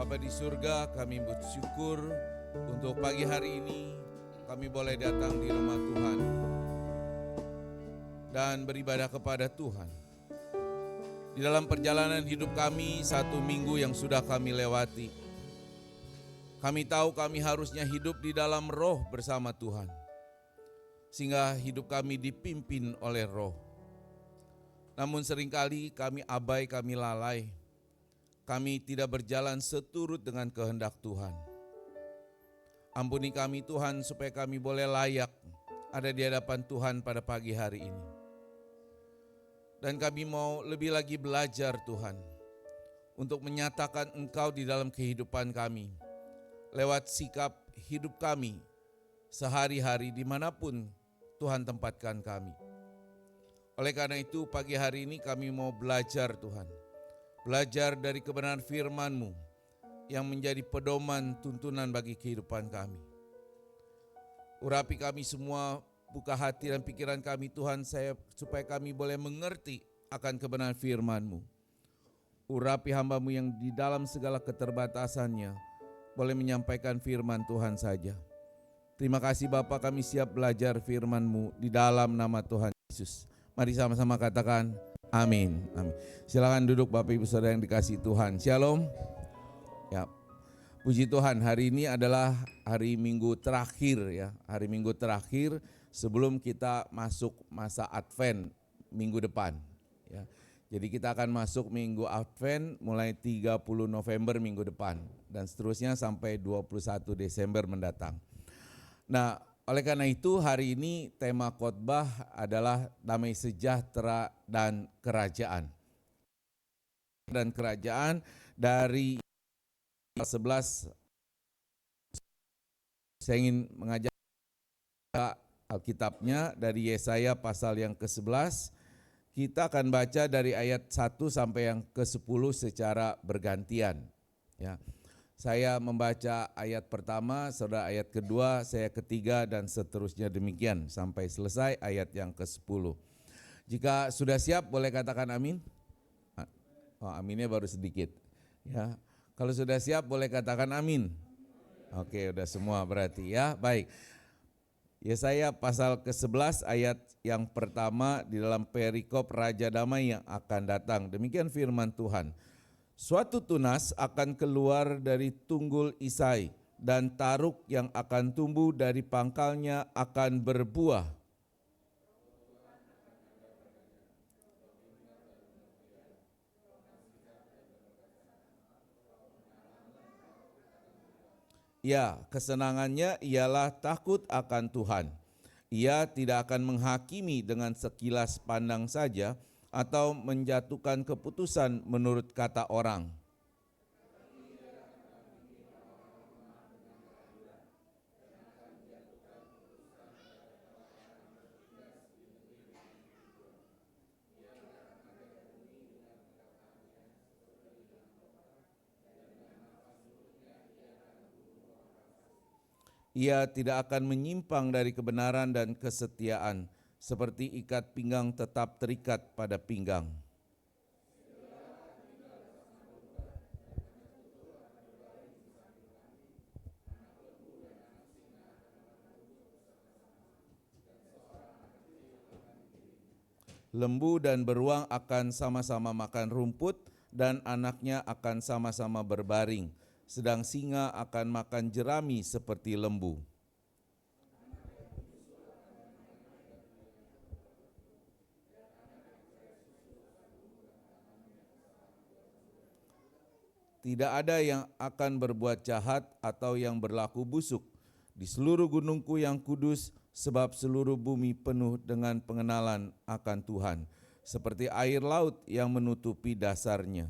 Bapa di surga, kami bersyukur untuk pagi hari ini kami boleh datang di rumah Tuhan dan beribadah kepada Tuhan. Di dalam perjalanan hidup kami, satu minggu yang sudah kami lewati, kami tahu kami harusnya hidup di dalam roh bersama Tuhan, sehingga hidup kami dipimpin oleh roh. Namun seringkali kami abai, kami lalai, kami tidak berjalan seturut dengan kehendak Tuhan. Ampuni kami Tuhan supaya kami boleh layak ada di hadapan Tuhan pada pagi hari ini. Dan kami mau lebih lagi belajar Tuhan untuk menyatakan Engkau di dalam kehidupan kami lewat sikap hidup kami sehari-hari dimanapun Tuhan tempatkan kami. Oleh karena itu pagi hari ini kami mau belajar Tuhan, belajar dari kebenaran firman-Mu yang menjadi pedoman tuntunan bagi kehidupan kami. Urapi kami semua, buka hati dan pikiran kami Tuhan, supaya kami boleh mengerti akan kebenaran firman-Mu. Urapi hamba-Mu yang di dalam segala keterbatasannya boleh menyampaikan firman Tuhan saja. Terima kasih Bapa, kami siap belajar firman-Mu di dalam nama Tuhan Yesus. Mari sama-sama katakan amin. Amin. Silakan duduk Bapak Ibu Saudara yang dikasihi Tuhan. Shalom. Ya. Puji Tuhan, hari ini adalah hari Minggu terakhir ya. Hari Minggu terakhir sebelum kita masuk masa Advent minggu depan ya. Jadi kita akan masuk Minggu Advent mulai 30 November minggu depan dan seterusnya sampai 21 Desember mendatang. Nah, oleh karena itu hari ini tema khotbah adalah damai sejahtera dan kerajaan. Dan kerajaan dari 11, saya ingin mengajak Alkitabnya dari Yesaya pasal yang ke-11. Kita akan baca dari ayat 1 sampai yang ke-10 secara bergantian. Ya. Saya membaca ayat pertama, saudara ayat kedua, saya ketiga dan seterusnya demikian sampai selesai ayat yang ke-10. Jika sudah siap boleh katakan amin. Oh, aminnya baru sedikit. Ya. Kalau sudah siap boleh katakan amin. Oke, udah semua berarti ya. Baik. Yesaya pasal ke-11 ayat yang pertama di dalam perikop Raja Damai yang akan datang. Demikian firman Tuhan. Suatu tunas akan keluar dari tunggul Isai dan taruk yang akan tumbuh dari pangkalnya akan berbuah. Ya, kesenangannya ialah takut akan Tuhan. Ia tidak akan menghakimi dengan sekilas pandang saja atau menjatuhkan keputusan menurut kata orang. Ia tidak akan menyimpang dari kebenaran dan kesetiaan, seperti ikat pinggang tetap terikat pada pinggang. Lembu dan beruang akan sama-sama makan rumput dan anaknya akan sama-sama berbaring, sedang singa akan makan jerami seperti lembu. Tidak ada yang akan berbuat jahat atau yang berlaku busuk di seluruh gunungku yang kudus, sebab seluruh bumi penuh dengan pengenalan akan Tuhan, seperti air laut yang menutupi dasarnya.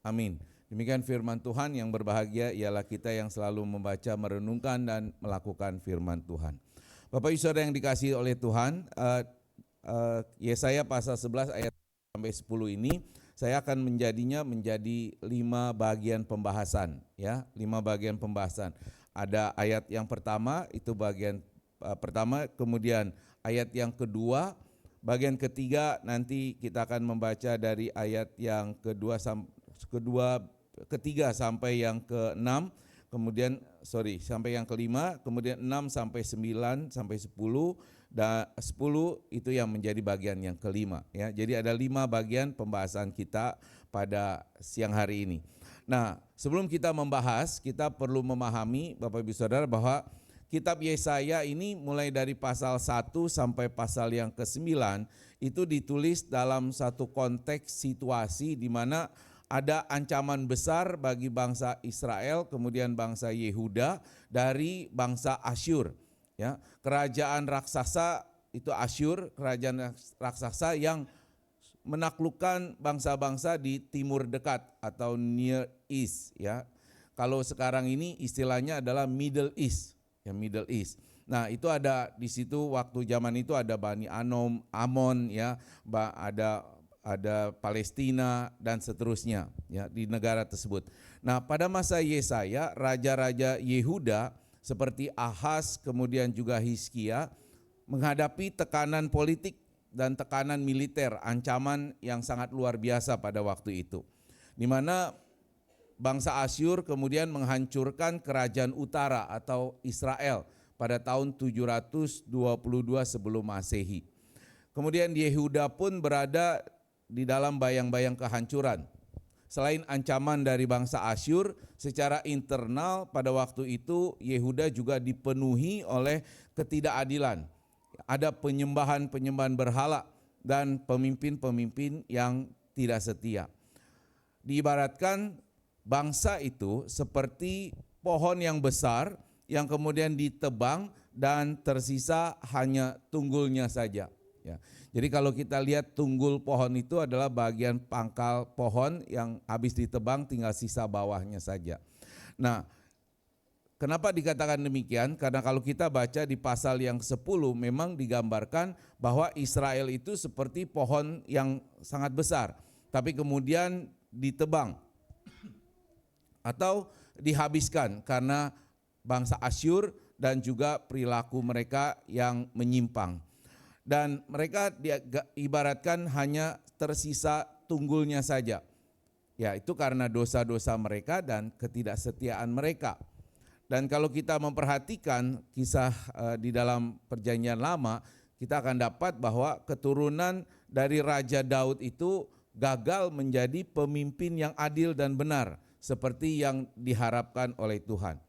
Amin. Demikian firman Tuhan. Yang berbahagia ialah kita yang selalu membaca, merenungkan, dan melakukan firman Tuhan. Bapak Ibu Saudara yang dikasihi oleh Tuhan, Yesaya pasal 11 ayat sampai 10 ini, saya akan menjadinya menjadi 5 bagian pembahasan. Ya, 5 bagian pembahasan. ada ayat yang pertama, itu bagian pertama, kemudian ayat yang kedua, bagian ketiga nanti kita akan membaca dari ayat yang ketiga sampai yang ke-6, kemudian sampai yang ke-5, kemudian 6 sampai 9 sampai 10, dan 10 itu yang menjadi bagian yang ke-5 ya. Jadi ada 5 bagian pembahasan kita pada siang hari ini. Nah, sebelum kita membahas, kita perlu memahami Bapak Ibu Saudara bahwa kitab Yesaya ini mulai dari pasal 1 sampai pasal yang ke-9 itu ditulis dalam satu konteks situasi di mana ada ancaman besar bagi bangsa Israel, kemudian bangsa Yehuda dari bangsa Asyur. Ya, kerajaan raksasa itu Asyur, kerajaan raksasa yang menaklukkan bangsa-bangsa di timur dekat atau Near East ya. Kalau sekarang ini istilahnya adalah Middle East, ya Middle East. Nah, itu ada di situ waktu zaman itu ada Bani Amon ya, ada Palestina dan seterusnya ya di negara tersebut. Nah, pada masa Yesaya, raja-raja Yehuda seperti Ahaz kemudian juga Hizkia menghadapi tekanan politik dan tekanan militer, ancaman yang sangat luar biasa pada waktu itu. Di mana bangsa Asyur kemudian menghancurkan kerajaan utara atau Israel pada tahun 722 sebelum Masehi. Kemudian Yehuda pun berada di dalam bayang-bayang kehancuran. Selain ancaman dari bangsa Asyur, secara internal pada waktu itu Yehuda juga dipenuhi oleh ketidakadilan. Ada penyembahan-penyembahan berhala dan pemimpin-pemimpin yang tidak setia. Diibaratkan bangsa itu seperti pohon yang besar yang kemudian ditebang dan tersisa hanya tunggulnya saja. Ya. Jadi kalau kita lihat tunggul pohon itu adalah bagian pangkal pohon yang habis ditebang tinggal sisa bawahnya saja. Nah, kenapa dikatakan demikian? Karena kalau kita baca di pasal yang 10 memang digambarkan bahwa Israel itu seperti pohon yang sangat besar, tapi kemudian ditebang atau dihabiskan karena bangsa Asyur dan juga perilaku mereka yang menyimpang. Dan mereka diibaratkan hanya tersisa tunggulnya saja. Ya, itu karena dosa-dosa mereka dan ketidaksetiaan mereka. Dan kalau kita memperhatikan kisah di dalam Perjanjian Lama, kita akan dapat bahwa keturunan dari Raja Daud itu gagal menjadi pemimpin yang adil dan benar seperti yang diharapkan oleh Tuhan.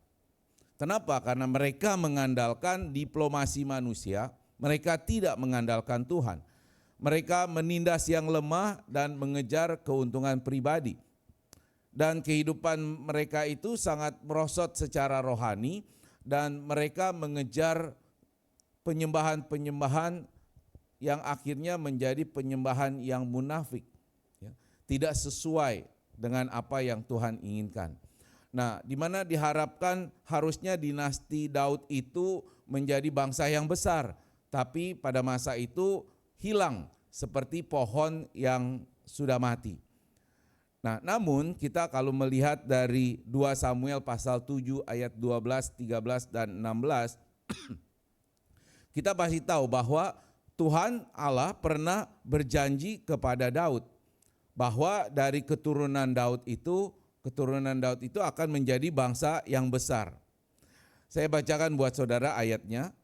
Kenapa? Karena mereka mengandalkan diplomasi manusia, mereka tidak mengandalkan Tuhan. Mereka menindas yang lemah dan mengejar keuntungan pribadi. Dan kehidupan mereka itu sangat merosot secara rohani dan mereka mengejar penyembahan-penyembahan yang akhirnya menjadi penyembahan yang munafik. Ya, tidak sesuai dengan apa yang Tuhan inginkan. Nah, di mana diharapkan harusnya dinasti Daud itu menjadi bangsa yang besar, tapi pada masa itu hilang seperti pohon yang sudah mati. Nah, namun kita kalau melihat dari 2 Samuel pasal 7 ayat 12, 13 dan 16, kita pasti tahu bahwa Tuhan Allah pernah berjanji kepada Daud bahwa dari keturunan Daud itu akan menjadi bangsa yang besar. Saya bacakan buat saudara ayatnya,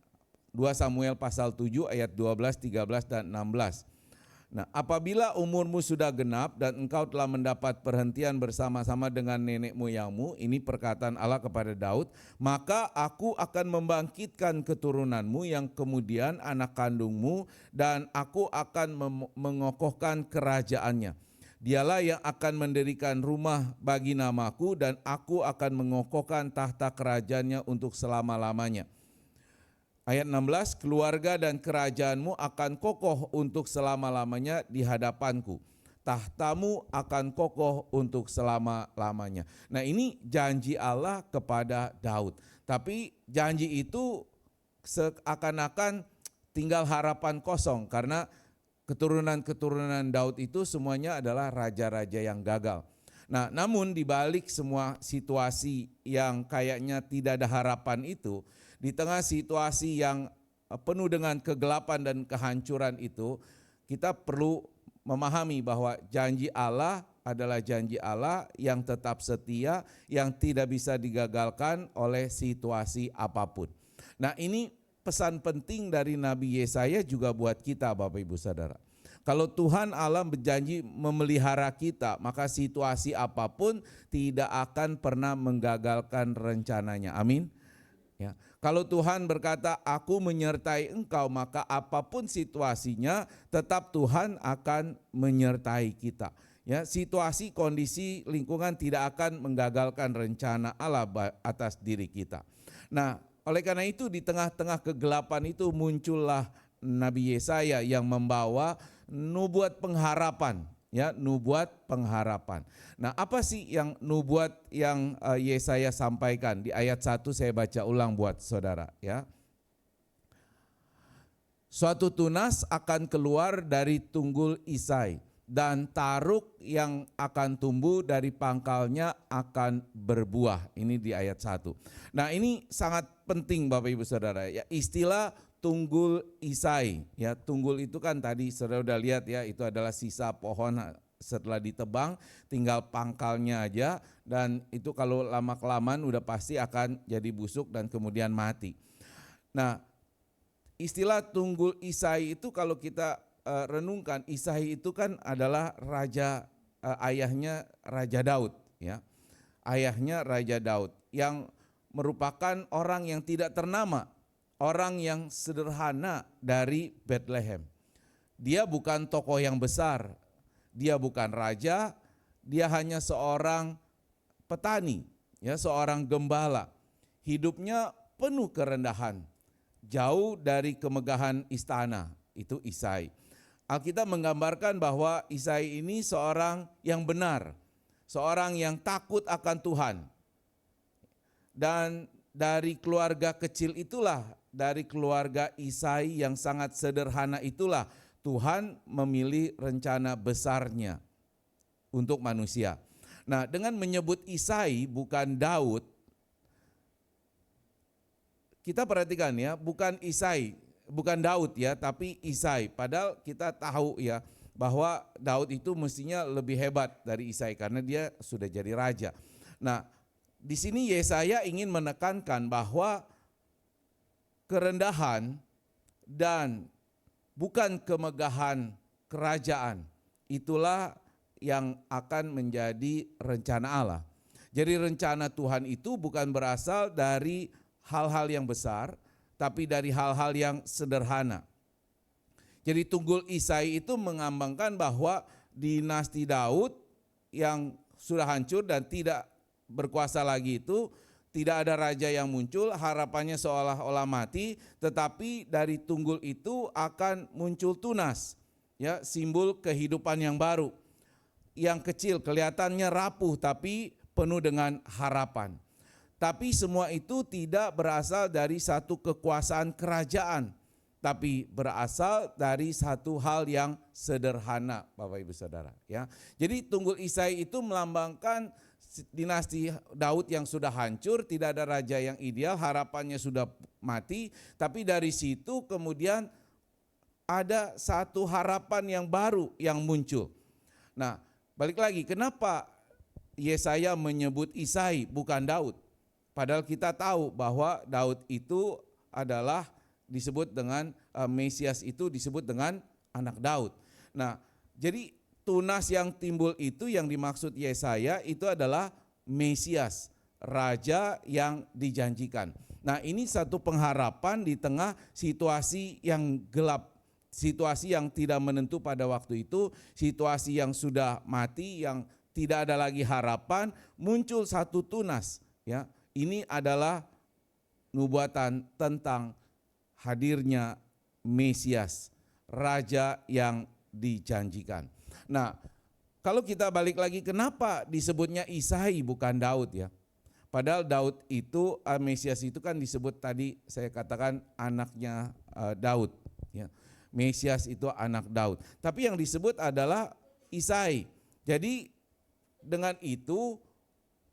2 Samuel pasal 7 ayat 12, 13 dan 16. Nah, apabila umurmu sudah genap dan engkau telah mendapat perhentian bersama-sama dengan nenek moyangmu, ini perkataan Allah kepada Daud, maka aku akan membangkitkan keturunanmu yang kemudian anak kandungmu dan aku akan mengokohkan kerajaannya. Dialah yang akan mendirikan rumah bagi namaku dan aku akan mengokohkan tahta kerajaannya untuk selama-lamanya. Ayat 16, keluarga dan kerajaanmu akan kokoh untuk selama-lamanya di hadapanku. Tahtamu akan kokoh untuk selama-lamanya. Nah, ini janji Allah kepada Daud. Tapi janji itu seakan-akan tinggal harapan kosong karena keturunan-keturunan Daud itu semuanya adalah raja-raja yang gagal. Nah, namun di balik semua situasi yang kayaknya tidak ada harapan itu, di tengah situasi yang penuh dengan kegelapan dan kehancuran itu, kita perlu memahami bahwa janji Allah adalah janji Allah yang tetap setia, yang tidak bisa digagalkan oleh situasi apapun. Nah, ini pesan penting dari Nabi Yesaya juga buat kita, Bapak Ibu Saudara. Kalau Tuhan Allah berjanji memelihara kita, maka situasi apapun tidak akan pernah menggagalkan rencananya. Amin. Ya. Kalau Tuhan berkata, aku menyertai engkau, maka apapun situasinya tetap Tuhan akan menyertai kita. Ya, situasi, kondisi, lingkungan tidak akan menggagalkan rencana Allah atas diri kita. Nah, oleh karena itu di tengah-tengah kegelapan itu muncullah Nabi Yesaya yang membawa nubuat pengharapan, ya, nubuat pengharapan. Nah, apa sih yang nubuat yang Yesaya sampaikan? Di ayat 1 saya baca ulang buat saudara, ya. Suatu tunas akan keluar dari tunggul Isai, dan taruk yang akan tumbuh dari pangkalnya akan berbuah. Ini di ayat 1. Nah, ini sangat penting Bapak Ibu Saudara, ya, istilah tunggul Isai, ya, tunggul itu kan tadi saudara udah lihat, ya, itu adalah sisa pohon setelah ditebang, tinggal pangkalnya aja, dan itu kalau lama-kelamaan udah pasti akan jadi busuk dan kemudian mati. Nah, istilah tunggul Isai itu kalau kita renungkan, Isai itu kan adalah raja, ayahnya Raja Daud, ya, ayahnya Raja Daud yang merupakan orang yang tidak ternama, orang yang sederhana dari Bethlehem. Dia bukan tokoh yang besar, dia bukan raja, dia hanya seorang petani, ya, seorang gembala. Hidupnya penuh kerendahan, jauh dari kemegahan istana, itu Isai. Alkitab menggambarkan bahwa Isai ini seorang yang benar, seorang yang takut akan Tuhan. Dan dari keluarga kecil itulah, dari keluarga Isai yang sangat sederhana itulah Tuhan memilih rencana besarnya untuk manusia. Nah, dengan menyebut Isai bukan Daud, kita perhatikan, ya, bukan Isai, bukan Daud, ya, tapi Isai. Padahal kita tahu, ya, bahwa Daud itu mestinya lebih hebat dari Isai karena dia sudah jadi raja. Nah, di sini Yesaya ingin menekankan bahwa kerendahan dan bukan kemegahan kerajaan itulah yang akan menjadi rencana Allah. Jadi rencana Tuhan itu bukan berasal dari hal-hal yang besar, tapi dari hal-hal yang sederhana. Jadi tunggul Isai itu mengambangkan bahwa dinasti Daud yang sudah hancur dan tidak berkuasa lagi itu, tidak ada raja yang muncul, harapannya seolah-olah mati, tetapi dari tunggul itu akan muncul tunas, ya, simbol kehidupan yang baru. Yang kecil kelihatannya rapuh tapi penuh dengan harapan. Tapi semua itu tidak berasal dari satu kekuasaan kerajaan, tapi berasal dari satu hal yang sederhana, Bapak Ibu Saudara, ya. Jadi tunggul Isai itu melambangkan dinasti Daud yang sudah hancur, tidak ada raja yang ideal, harapannya sudah mati, tapi dari situ kemudian ada satu harapan yang baru yang muncul. Nah, balik lagi, kenapa Yesaya menyebut Isai bukan Daud? Padahal kita tahu bahwa Daud itu adalah disebut dengan Mesias, itu disebut dengan anak Daud. Nah, jadi tunas yang timbul itu yang dimaksud Yesaya itu adalah Mesias, raja yang dijanjikan. Nah, ini satu pengharapan di tengah situasi yang gelap, situasi yang tidak menentu pada waktu itu, situasi yang sudah mati, yang tidak ada lagi harapan, muncul satu tunas, ya. Ini adalah nubuatan tentang hadirnya Mesias, raja yang dijanjikan. Nah, kalau kita balik lagi, kenapa disebutnya Isai bukan Daud, ya? Padahal Daud itu, Mesias itu kan disebut tadi saya katakan anaknya Daud, ya. Mesias itu anak Daud. Tapi yang disebut adalah Isai. Jadi dengan itu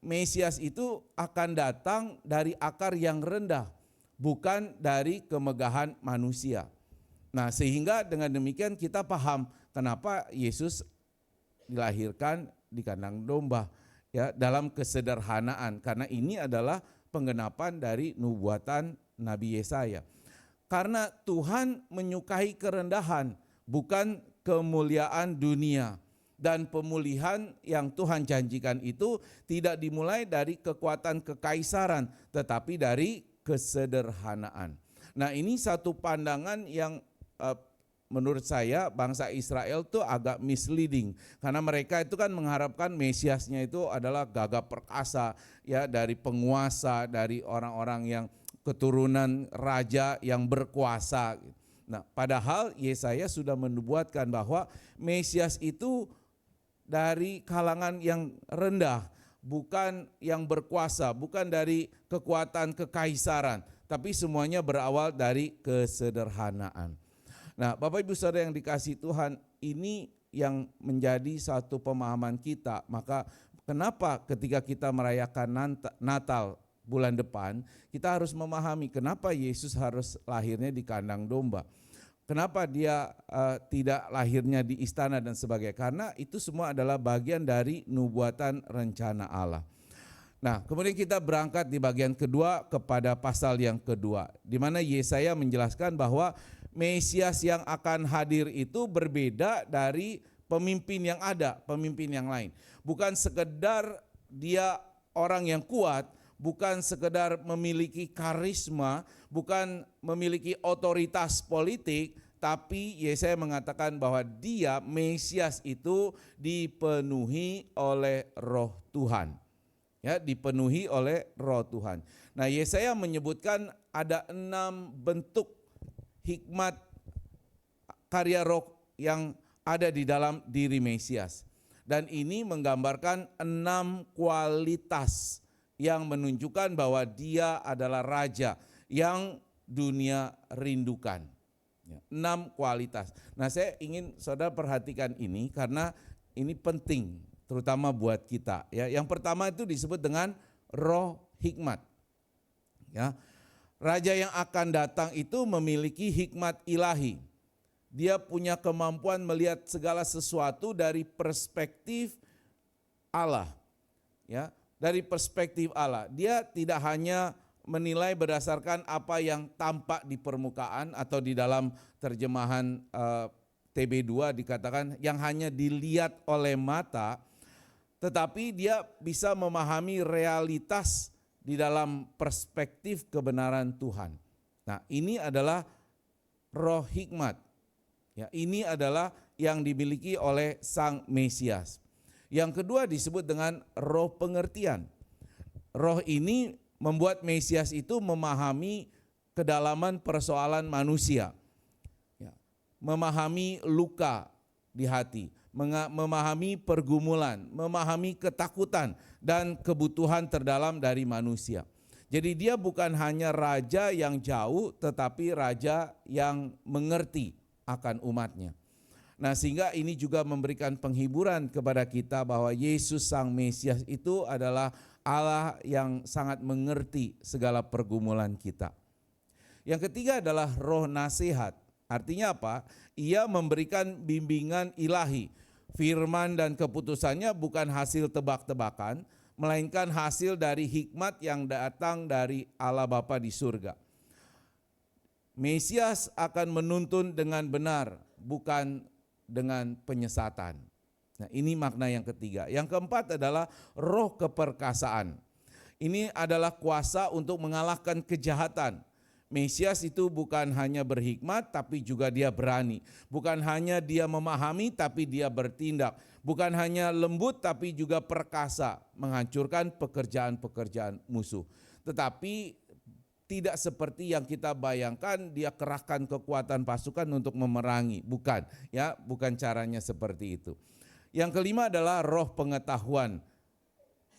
Mesias itu akan datang dari akar yang rendah, bukan dari kemegahan manusia. Nah, sehingga dengan demikian kita paham kenapa Yesus dilahirkan di kandang domba, ya, dalam kesederhanaan, karena ini adalah penggenapan dari nubuatan Nabi Yesaya. Karena Tuhan menyukai kerendahan, bukan kemuliaan dunia. Dan pemulihan yang Tuhan janjikan itu tidak dimulai dari kekuatan kekaisaran, tetapi dari kesederhanaan. Nah, ini satu pandangan yang menurut saya bangsa Israel tuh agak misleading, karena mereka itu kan mengharapkan Mesiasnya itu adalah gagah perkasa, ya, dari penguasa, dari orang-orang yang keturunan raja yang berkuasa. Nah, padahal Yesaya sudah menubuatkan bahwa Mesias itu dari kalangan yang rendah, bukan yang berkuasa, bukan dari kekuatan kekaisaran, tapi semuanya berawal dari kesederhanaan. Nah, Bapak Ibu Saudara yang dikasihi Tuhan, ini yang menjadi satu pemahaman kita. Maka kenapa ketika kita merayakan Natal bulan depan, kita harus memahami kenapa Yesus harus lahirnya di kandang domba. Kenapa dia tidak lahirnya di istana dan sebagainya? Karena itu semua adalah bagian dari nubuatan rencana Allah. Nah, kemudian kita berangkat di bagian kedua kepada pasal yang kedua, di mana Yesaya menjelaskan bahwa Mesias yang akan hadir itu berbeda dari pemimpin yang ada, pemimpin yang lain. Bukan sekedar dia orang yang kuat, bukan sekedar memiliki karisma, bukan memiliki otoritas politik, tapi Yesaya mengatakan bahwa dia, Mesias itu dipenuhi oleh Roh Tuhan. Ya, dipenuhi oleh Roh Tuhan. Nah, Yesaya menyebutkan ada 6 bentuk hikmat karya Roh yang ada di dalam diri Mesias. Dan ini menggambarkan 6 kualitas yang menunjukkan bahwa dia adalah raja yang dunia rindukan. 6 kualitas. Nah, saya ingin saudara perhatikan ini karena ini penting terutama buat kita. Ya, yang pertama itu disebut dengan roh hikmat. Ya, raja yang akan datang itu memiliki hikmat ilahi. Dia punya kemampuan melihat segala sesuatu dari perspektif Allah. Ya, dari perspektif Allah. Dia tidak hanya menilai berdasarkan apa yang tampak di permukaan, atau di dalam terjemahan TB2 dikatakan yang hanya dilihat oleh mata, tetapi dia bisa memahami realitas di dalam perspektif kebenaran Tuhan. Nah, ini adalah roh hikmat. Ya, ini adalah yang dimiliki oleh Sang Mesias. Yang kedua disebut dengan roh pengertian. Roh ini membuat Mesias itu memahami kedalaman persoalan manusia. Ya, memahami luka di hati, memahami pergumulan, memahami ketakutan dan kebutuhan terdalam dari manusia. Jadi dia bukan hanya raja yang jauh, tetapi raja yang mengerti akan umatnya. Nah, sehingga ini juga memberikan penghiburan kepada kita bahwa Yesus Sang Mesias itu adalah Allah yang sangat mengerti segala pergumulan kita. Yang ketiga adalah roh nasihat. Artinya apa? Ia memberikan bimbingan ilahi. Firman dan keputusannya bukan hasil tebak-tebakan, melainkan hasil dari hikmat yang datang dari Allah Bapa di surga. Mesias akan menuntun dengan benar, bukan dengan penyesatan. Nah, ini makna yang ketiga. Yang keempat adalah roh keperkasaan. Ini adalah kuasa untuk mengalahkan kejahatan. Mesias itu bukan hanya berhikmat, tapi juga dia berani. Bukan hanya dia memahami, tapi dia bertindak. Bukan hanya lembut, tapi juga perkasa, menghancurkan pekerjaan-pekerjaan musuh. Tetapi tidak seperti yang kita bayangkan, dia kerahkan kekuatan pasukan untuk memerangi. Bukan, ya, bukan caranya seperti itu. Yang kelima adalah roh pengetahuan.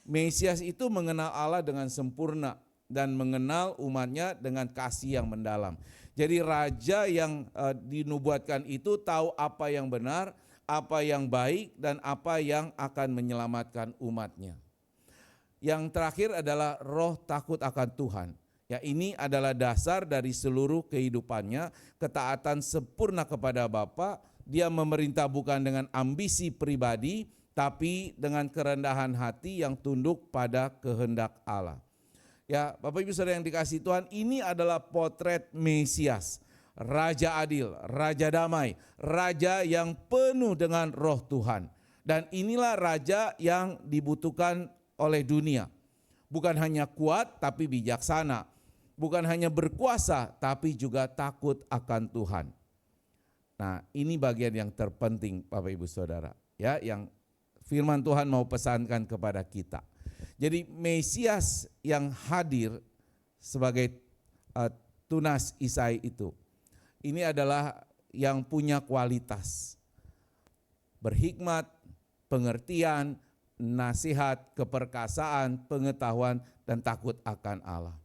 Mesias itu mengenal Allah dengan sempurna dan mengenal umatnya dengan kasih yang mendalam. Jadi raja yang dinubuatkan itu tahu apa yang benar, apa yang baik dan apa yang akan menyelamatkan umatnya. Yang terakhir adalah roh takut akan Tuhan. Ya, ini adalah dasar dari seluruh kehidupannya, ketaatan sempurna kepada Bapa. Dia memerintah bukan dengan ambisi pribadi, tapi dengan kerendahan hati yang tunduk pada kehendak Allah. Ya, Bapak Ibu Saudara yang dikasihi Tuhan, ini adalah potret Mesias. Raja adil, raja damai, raja yang penuh dengan roh Tuhan. Dan inilah raja yang dibutuhkan oleh dunia. Bukan hanya kuat tapi bijaksana. Bukan hanya berkuasa tapi juga takut akan Tuhan. Nah, ini bagian yang terpenting Bapak Ibu Saudara, ya, yang firman Tuhan mau pesankan kepada kita. Jadi Mesias yang hadir sebagai tunas Isai itu, ini adalah yang punya kualitas berhikmat, pengertian, nasihat, keperkasaan, pengetahuan, dan takut akan Allah.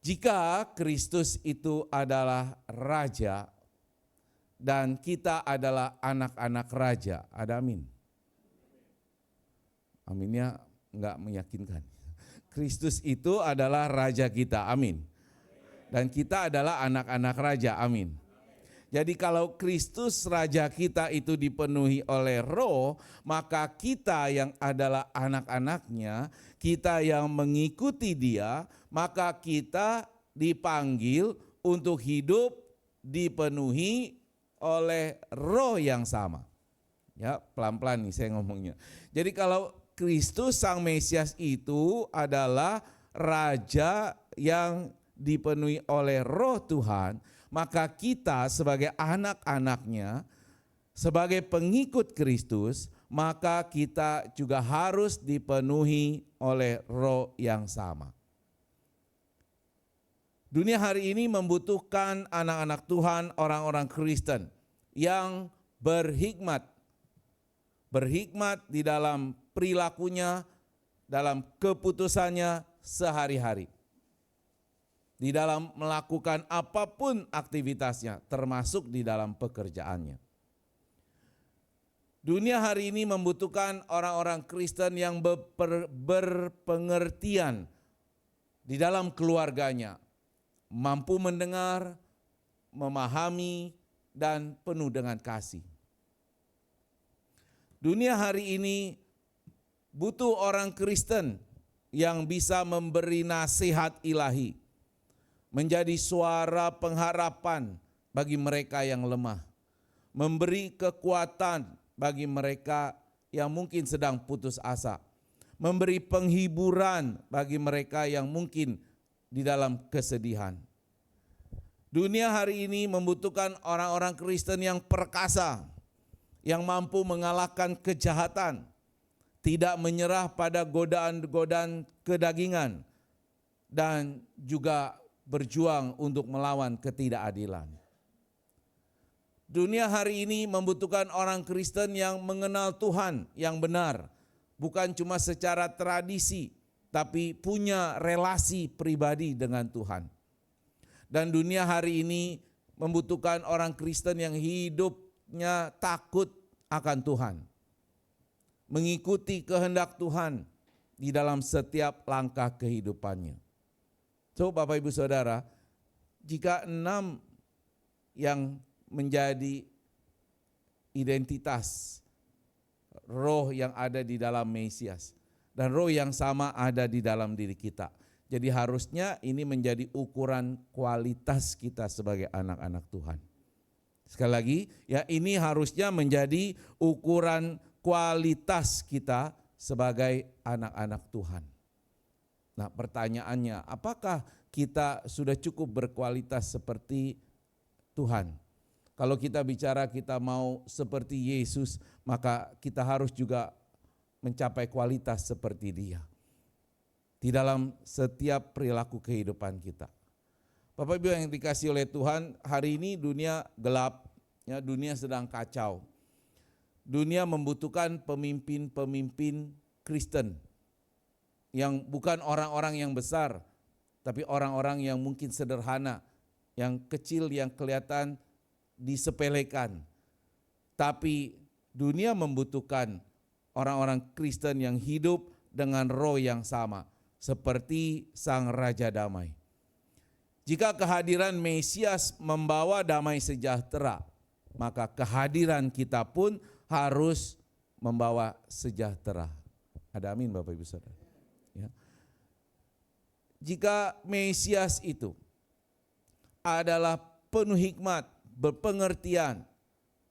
Jika Kristus itu adalah raja dan kita adalah anak-anak raja, ada amin? Aminnya enggak meyakinkan. Kristus itu adalah raja kita, amin. Dan kita adalah anak-anak raja, amin. Jadi kalau Kristus raja kita itu dipenuhi oleh roh, maka kita yang adalah anak-anaknya, kita yang mengikuti dia, maka kita dipanggil untuk hidup dipenuhi oleh roh yang sama. Ya, pelan-pelan nih saya ngomongnya. Jadi kalau Kristus Sang Mesias itu adalah raja yang dipenuhi oleh roh Tuhan, maka kita sebagai anak-anaknya, sebagai pengikut Kristus, maka kita juga harus dipenuhi oleh roh yang sama. Dunia hari ini membutuhkan anak-anak Tuhan, orang-orang Kristen yang berhikmat. Berhikmat di dalam perilakunya, dalam keputusannya sehari-hari. Di dalam melakukan apapun aktivitasnya, termasuk di dalam pekerjaannya. Dunia hari ini membutuhkan orang-orang Kristen yang berpengertian di dalam keluarganya, mampu mendengar, memahami, dan penuh dengan kasih. Dunia hari ini butuh orang Kristen yang bisa memberi nasihat ilahi, menjadi suara pengharapan bagi mereka yang lemah, memberi kekuatan bagi mereka yang mungkin sedang putus asa, memberi penghiburan bagi mereka yang mungkin di dalam kesedihan. Dunia hari ini membutuhkan orang-orang Kristen yang perkasa, yang mampu mengalahkan kejahatan, tidak menyerah pada godaan-godaan kedagingan, dan juga berjuang untuk melawan ketidakadilan. Dunia hari ini membutuhkan orang Kristen yang mengenal Tuhan yang benar, bukan cuma secara tradisi, tapi punya relasi pribadi dengan Tuhan. Dan dunia hari ini membutuhkan orang Kristen yang hidupnya takut akan Tuhan, mengikuti kehendak Tuhan di dalam setiap langkah kehidupannya. So Bapak Ibu Saudara, jika 6 yang menjadi identitas roh yang ada di dalam Mesias dan roh yang sama ada di dalam diri kita. Jadi harusnya ini menjadi ukuran kualitas kita sebagai anak-anak Tuhan. Sekali lagi, ya, ini harusnya menjadi ukuran kualitas kita sebagai anak-anak Tuhan. Nah, pertanyaannya, apakah kita sudah cukup berkualitas seperti Tuhan? Kalau kita bicara kita mau seperti Yesus, maka kita harus juga mencapai kualitas seperti Dia di dalam setiap perilaku kehidupan kita. Bapak Ibu yang dikasihi oleh Tuhan, hari ini dunia gelap, ya, dunia sedang kacau. Dunia membutuhkan pemimpin-pemimpin Kristen yang bukan orang-orang yang besar, tapi orang-orang yang mungkin sederhana, yang kecil, yang kelihatan disepelekan. Tapi dunia membutuhkan orang-orang Kristen yang hidup dengan roh yang sama, seperti Sang Raja Damai. Jika kehadiran Mesias membawa damai sejahtera, maka kehadiran kita pun harus membawa sejahtera. Ada amin Bapak Ibu Saudara. Ya. Jika Mesias itu adalah penuh hikmat, berpengertian,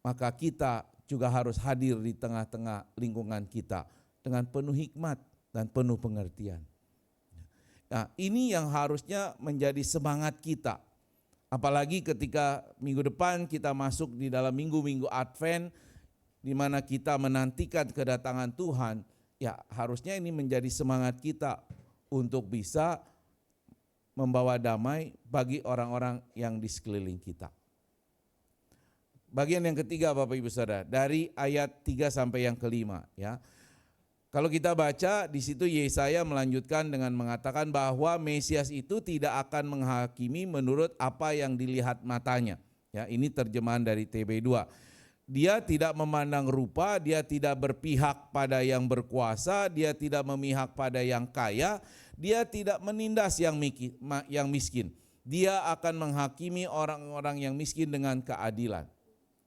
maka kita juga harus hadir di tengah-tengah lingkungan kita dengan penuh hikmat dan penuh pengertian. Nah, ini yang harusnya menjadi semangat kita. Apalagi ketika minggu depan kita masuk di dalam minggu-minggu Advent, di mana kita menantikan kedatangan Tuhan, ya harusnya ini menjadi semangat kita untuk bisa membawa damai bagi orang-orang yang di sekeliling kita. Bagian yang ketiga Bapak Ibu Saudara, dari ayat 3 sampai yang kelima ya. Kalau kita baca di situ Yesaya melanjutkan dengan mengatakan bahwa Mesias itu tidak akan menghakimi menurut apa yang dilihat matanya. Ya, ini terjemahan dari TB2. Dia tidak memandang rupa, dia tidak berpihak pada yang berkuasa, dia tidak memihak pada yang kaya, dia tidak menindas yang miskin. Dia akan menghakimi orang-orang yang miskin dengan keadilan.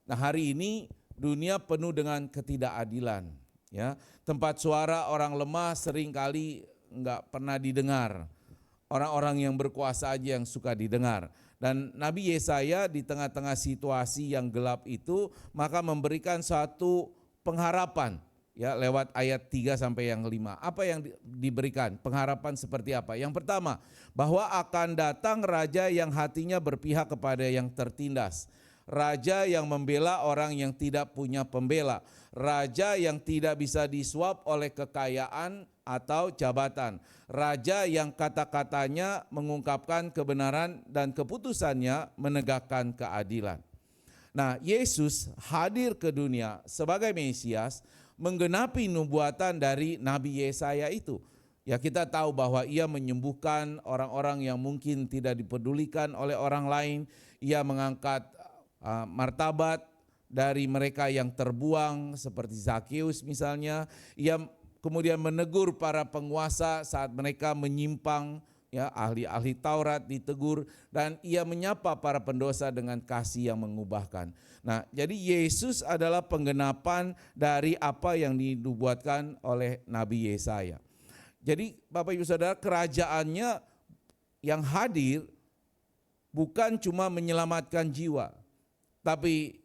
Nah, hari ini dunia penuh dengan ketidakadilan. Ya, tempat suara orang lemah seringkali enggak pernah didengar. Orang-orang yang berkuasa aja yang suka didengar. Dan Nabi Yesaya di tengah-tengah situasi yang gelap itu maka memberikan suatu pengharapan ya lewat ayat 3 sampai yang 5. Apa yang diberikan? Pengharapan seperti apa? Yang pertama, bahwa akan datang raja yang hatinya berpihak kepada yang tertindas. Raja yang membela orang yang tidak punya pembela. Raja yang tidak bisa disuap oleh kekayaan atau jabatan. Raja yang kata-katanya mengungkapkan kebenaran dan keputusannya menegakkan keadilan. Nah, Yesus hadir ke dunia sebagai Mesias menggenapi nubuatan dari Nabi Yesaya itu. Ya, kita tahu bahwa ia menyembuhkan orang-orang yang mungkin tidak dipedulikan oleh orang lain. Ia mengangkat martabat dari mereka yang terbuang seperti Zakeus misalnya. Ia kemudian menegur para penguasa saat mereka menyimpang, ya ahli-ahli Taurat ditegur, dan ia menyapa para pendosa dengan kasih yang mengubahkan. Nah, jadi Yesus adalah penggenapan dari apa yang dinubuatkan oleh Nabi Yesaya. Jadi Bapak Ibu Saudara, kerajaannya yang hadir bukan cuma menyelamatkan jiwa, tapi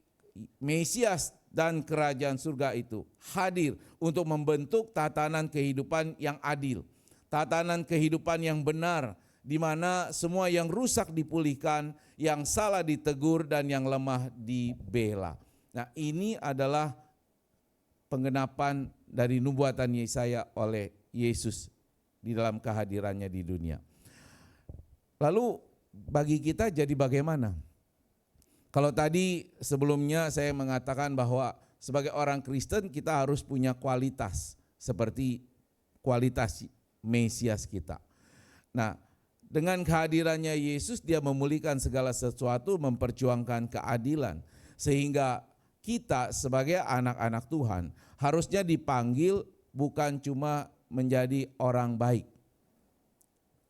Mesias dan kerajaan surga itu hadir untuk membentuk tatanan kehidupan yang adil, tatanan kehidupan yang benar, di mana semua yang rusak dipulihkan, yang salah ditegur, dan yang lemah dibela. Nah, ini adalah penggenapan dari nubuatan Yesaya oleh Yesus di dalam kehadirannya di dunia. Lalu bagi kita jadi bagaimana? Kalau tadi sebelumnya saya mengatakan bahwa sebagai orang Kristen kita harus punya kualitas seperti kualitas Mesias kita. Nah, dengan kehadirannya Yesus dia memulihkan segala sesuatu, memperjuangkan keadilan. Sehingga kita sebagai anak-anak Tuhan harusnya dipanggil bukan cuma menjadi orang baik.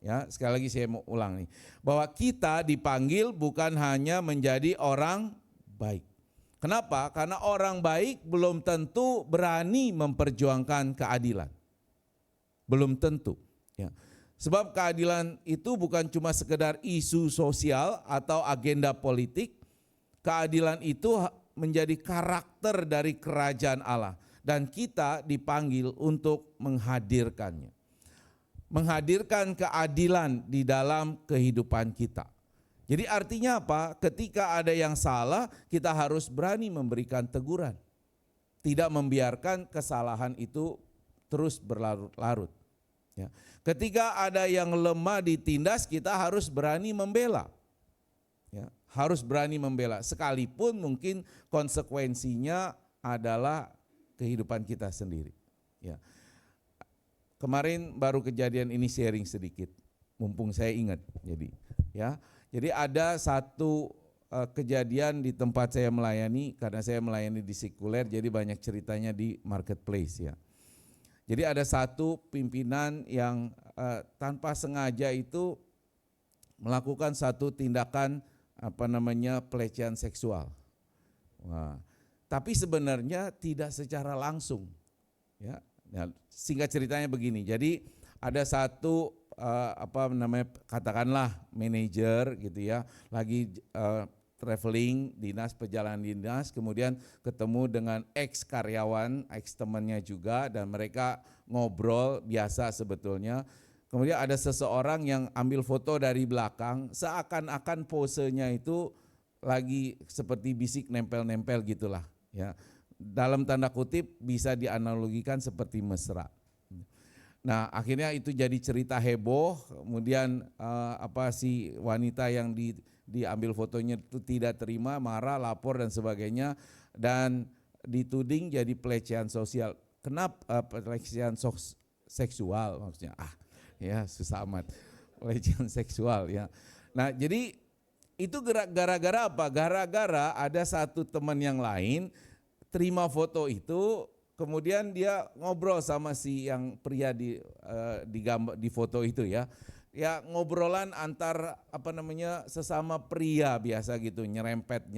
Ya, sekali lagi saya mau ulang nih, bahwa kita dipanggil bukan hanya menjadi orang baik. Kenapa? Karena orang baik belum tentu berani memperjuangkan keadilan. Belum tentu. Ya. Sebab keadilan itu bukan cuma sekedar isu sosial atau agenda politik. Keadilan itu menjadi karakter dari kerajaan Allah. Dan kita dipanggil untuk menghadirkannya. Menghadirkan keadilan di dalam kehidupan kita. Jadi artinya apa? Ketika ada yang salah, kita harus berani memberikan teguran. Tidak membiarkan kesalahan itu terus berlarut-larut. Ya. Ketika ada yang lemah ditindas, kita harus berani membela. Ya, harus berani membela. Sekalipun mungkin konsekuensinya adalah kehidupan kita sendiri. Ya. Kemarin baru kejadian ini sharing sedikit, mumpung saya ingat. Jadi ada satu kejadian di tempat saya melayani, karena saya melayani di sekuler, jadi banyak ceritanya di marketplace ya. Jadi ada satu pimpinan yang tanpa sengaja itu melakukan satu tindakan pelecehan seksual. Wah, tapi sebenarnya tidak secara langsung. Ya, singkat ceritanya begini. Jadi ada satu katakanlah manajer gitu ya, lagi traveling dinas, perjalanan dinas, kemudian ketemu dengan ex karyawan, ex temannya juga, dan mereka ngobrol biasa sebetulnya. Kemudian ada seseorang yang ambil foto dari belakang, seakan-akan posenya itu lagi seperti bisik nempel-nempel gitulah ya. Dalam tanda kutip bisa dianalogikan seperti mesra. Nah, akhirnya itu jadi cerita heboh, kemudian si wanita yang diambil fotonya itu tidak terima, marah, lapor dan sebagainya, dan dituding jadi pelecehan sosial. Kenapa pelecehan seksual maksudnya? Ya susah amat, pelecehan seksual ya. Nah, jadi itu gara-gara apa? Gara-gara ada satu teman yang lain terima foto itu, kemudian dia ngobrol sama si yang pria di foto itu ya. Ya ngobrolan antar sesama pria biasa gitu, nyerempet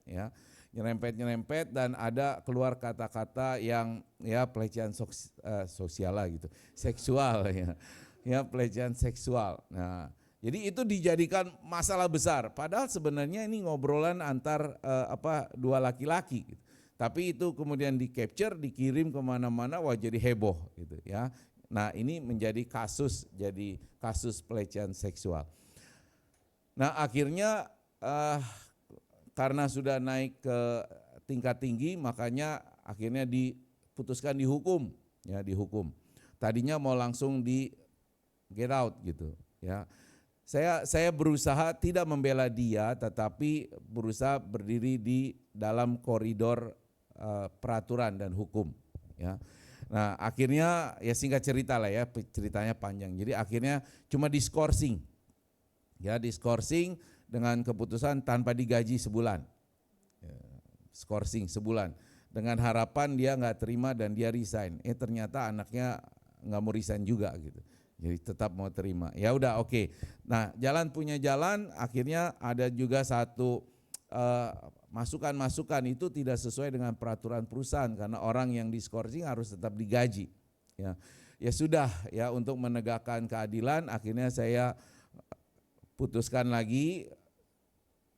ya. Nyerempet dan ada keluar kata-kata yang ya pelecehan sosial lah gitu. Seksual ya. Ya pelecehan seksual. Nah, jadi itu dijadikan masalah besar. Padahal sebenarnya ini ngobrolan antar dua laki-laki. Gitu. Tapi itu kemudian di capture, dikirim kemana-mana, wah jadi heboh gitu ya. Nah ini menjadi kasus pelecehan seksual. Nah akhirnya karena sudah naik ke tingkat tinggi, makanya akhirnya diputuskan dihukum. Tadinya mau langsung di get out gitu ya. Saya berusaha tidak membela dia, tetapi berusaha berdiri di dalam koridor peraturan dan hukum ya. Nah akhirnya ya singkat cerita lah ya, ceritanya panjang. Jadi akhirnya cuma diskorsing ya, diskorsing dengan keputusan tanpa digaji sebulan ya, skorsing sebulan dengan harapan dia nggak terima dan dia resign. Ternyata anaknya nggak mau resign juga gitu. Jadi tetap mau terima. Ya udah oke. Nah jalan punya jalan, akhirnya ada juga satu masukan itu tidak sesuai dengan peraturan perusahaan karena orang yang diskorsing harus tetap digaji. Ya sudah ya, untuk menegakkan keadilan akhirnya saya putuskan lagi,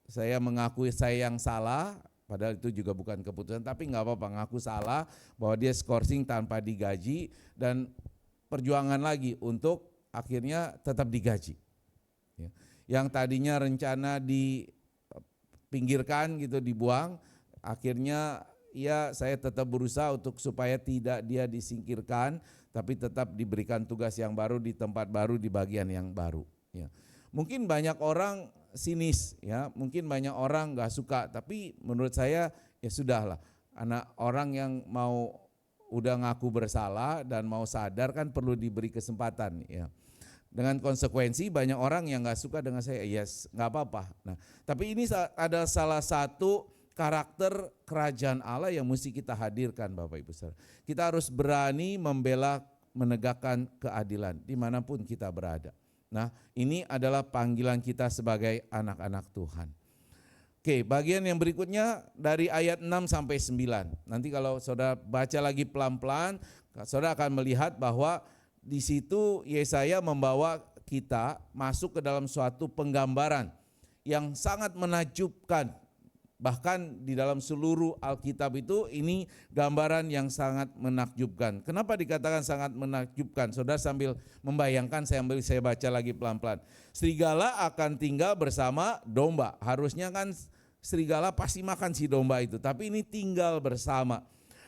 saya mengakui saya yang salah. Padahal itu juga bukan keputusan, tapi nggak apa-apa, ngaku salah bahwa dia skorsing tanpa digaji dan perjuangan lagi untuk akhirnya tetap digaji. Yang tadinya rencana dipinggirkan gitu, dibuang, akhirnya ya saya tetap berusaha untuk supaya tidak dia disingkirkan, tapi tetap diberikan tugas yang baru di tempat baru di bagian yang baru. Ya. Mungkin banyak orang sinis, ya, mungkin banyak orang nggak suka, tapi menurut saya ya sudahlah, anak orang yang mau udah ngaku bersalah dan mau sadar kan perlu diberi kesempatan ya. Dengan konsekuensi banyak orang yang nggak suka dengan saya, yes nggak apa-apa. Nah, tapi ini ada salah satu karakter kerajaan Allah yang mesti kita hadirkan Bapak Ibu Saudara. Kita harus berani membela, menegakkan keadilan dimanapun kita berada. Nah, ini adalah panggilan kita sebagai anak-anak Tuhan. Oke, bagian yang berikutnya dari ayat 6 sampai 9. Nanti kalau saudara baca lagi pelan-pelan, saudara akan melihat bahwa di situ Yesaya membawa kita masuk ke dalam suatu penggambaran yang sangat menakjubkan. Bahkan di dalam seluruh Alkitab itu ini gambaran yang sangat menakjubkan. Kenapa dikatakan sangat menakjubkan? Saudara sambil membayangkan, saya baca lagi pelan-pelan. Serigala akan tinggal bersama domba. Harusnya kan serigala pasti makan si domba itu, tapi ini tinggal bersama.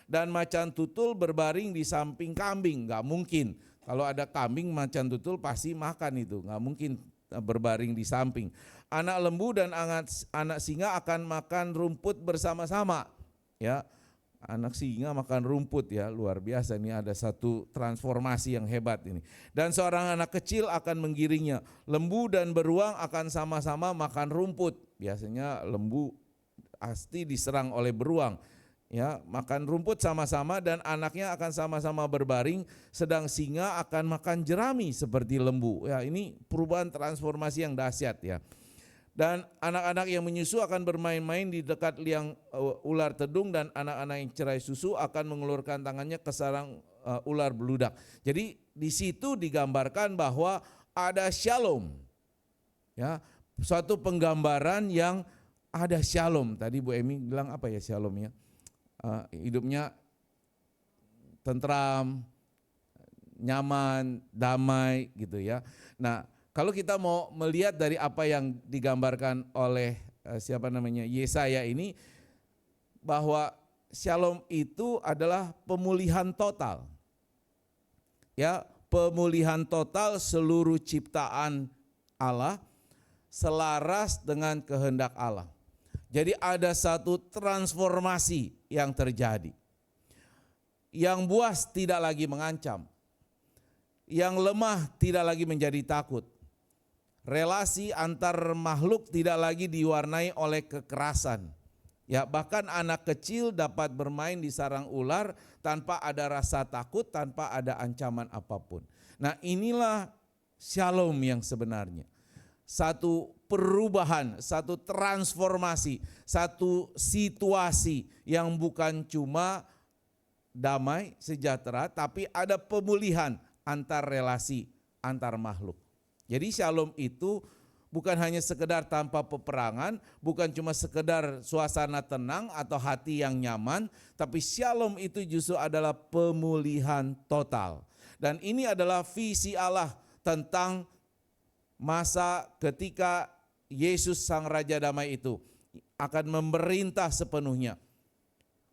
Dan macan tutul berbaring di samping kambing, nggak mungkin. Kalau ada kambing, macan tutul pasti makan itu, nggak mungkin berbaring di samping. Anak lembu dan anak singa akan makan rumput bersama-sama. Ya, anak singa makan rumput ya, luar biasa. Ini ada satu transformasi yang hebat ini. Dan seorang anak kecil akan menggiringnya. Lembu dan beruang akan sama-sama makan rumput. biasanya lembu pasti diserang oleh beruang. Ya, makan rumput sama-sama dan anaknya akan sama-sama berbaring, sedang singa akan makan jerami seperti lembu. Ya, ini perubahan transformasi yang dahsyat ya. Dan anak-anak yang menyusu akan bermain-main di dekat liang ular tedung, dan anak-anak yang cerai susu akan mengulurkan tangannya ke sarang ular beludak. Jadi di situ digambarkan bahwa ada shalom. Ya, suatu penggambaran yang ada shalom. Tadi Bu Emi bilang apa ya shalomnya? Hidupnya tentram, nyaman, damai gitu ya. Nah, kalau kita mau melihat dari apa yang digambarkan oleh Yesaya ini, bahwa shalom itu adalah pemulihan total. Ya, pemulihan total seluruh ciptaan Allah selaras dengan kehendak Allah. Jadi ada satu transformasi yang terjadi. Yang buas tidak lagi mengancam. Yang lemah tidak lagi menjadi takut. Relasi antar makhluk tidak lagi diwarnai oleh kekerasan. Ya, bahkan anak kecil dapat bermain di sarang ular tanpa ada rasa takut, tanpa ada ancaman apapun. Nah, inilah shalom yang sebenarnya. Satu perubahan, satu transformasi, satu situasi yang bukan cuma damai, sejahtera, tapi ada pemulihan antar relasi, antar makhluk. Jadi shalom itu bukan hanya sekedar tanpa peperangan, bukan cuma sekedar suasana tenang atau hati yang nyaman, tapi shalom itu justru adalah pemulihan total. Dan ini adalah visi Allah tentang masa ketika Yesus Sang Raja Damai itu akan memerintah sepenuhnya.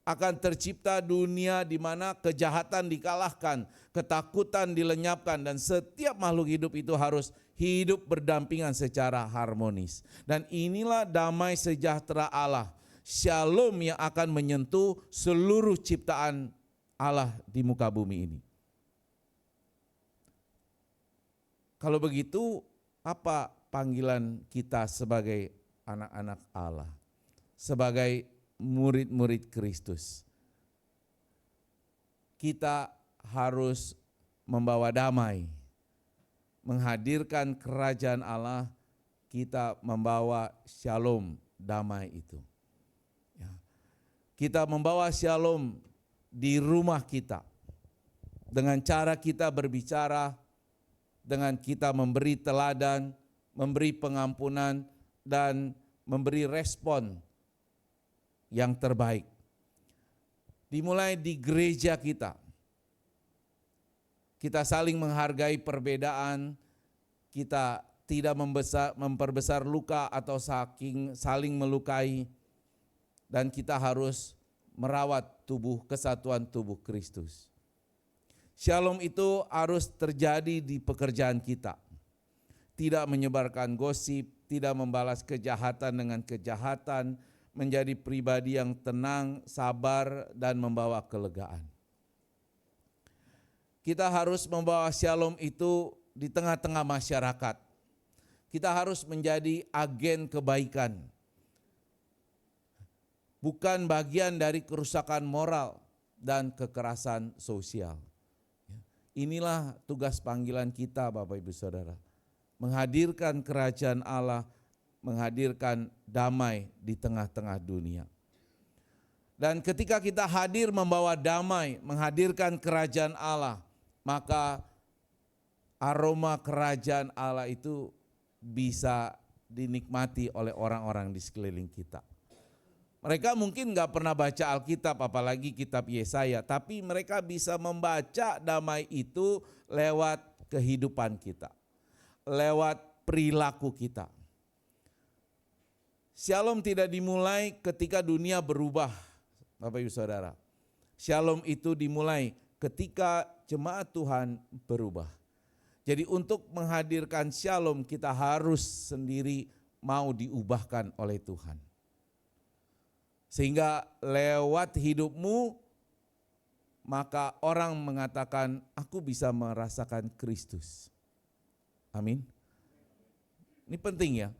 Akan tercipta dunia di mana kejahatan dikalahkan, ketakutan dilenyapkan, dan setiap makhluk hidup itu harus hidup berdampingan secara harmonis. Dan inilah damai sejahtera Allah, shalom yang akan menyentuh seluruh ciptaan Allah di muka bumi ini. Kalau begitu, apa panggilan kita sebagai anak-anak Allah, sebagai murid-murid Kristus? Kita harus membawa damai, menghadirkan kerajaan Allah, kita membawa shalom, damai itu. Ya. Kita membawa shalom di rumah kita, dengan cara kita berbicara, dengan kita memberi teladan, memberi pengampunan, dan memberi respon yang terbaik. Dimulai di gereja kita. Kita saling menghargai perbedaan, kita tidak memperbesar luka atau saling melukai, dan kita harus merawat kesatuan tubuh Kristus. Shalom itu harus terjadi di pekerjaan kita. Tidak menyebarkan gosip, tidak membalas kejahatan dengan kejahatan, menjadi pribadi yang tenang, sabar, dan membawa kelegaan. Kita harus membawa shalom itu di tengah-tengah masyarakat. Kita harus menjadi agen kebaikan. Bukan bagian dari kerusakan moral dan kekerasan sosial. Inilah tugas panggilan kita, Bapak Ibu Saudara. Menghadirkan kerajaan Allah, menghadirkan damai di tengah-tengah dunia. Dan ketika kita hadir membawa damai, menghadirkan kerajaan Allah, maka aroma kerajaan Allah itu bisa dinikmati oleh orang-orang di sekeliling kita. Mereka mungkin gak pernah baca Alkitab, apalagi kitab Yesaya, tapi mereka bisa membaca damai itu lewat kehidupan kita, lewat perilaku kita. Shalom tidak dimulai ketika dunia berubah, Bapak Ibu Saudara. Shalom itu dimulai ketika jemaat Tuhan berubah. Jadi untuk menghadirkan shalom kita harus sendiri mau diubahkan oleh Tuhan. Sehingga lewat hidupmu maka orang mengatakan aku bisa merasakan Kristus. Amin. Ini penting ya.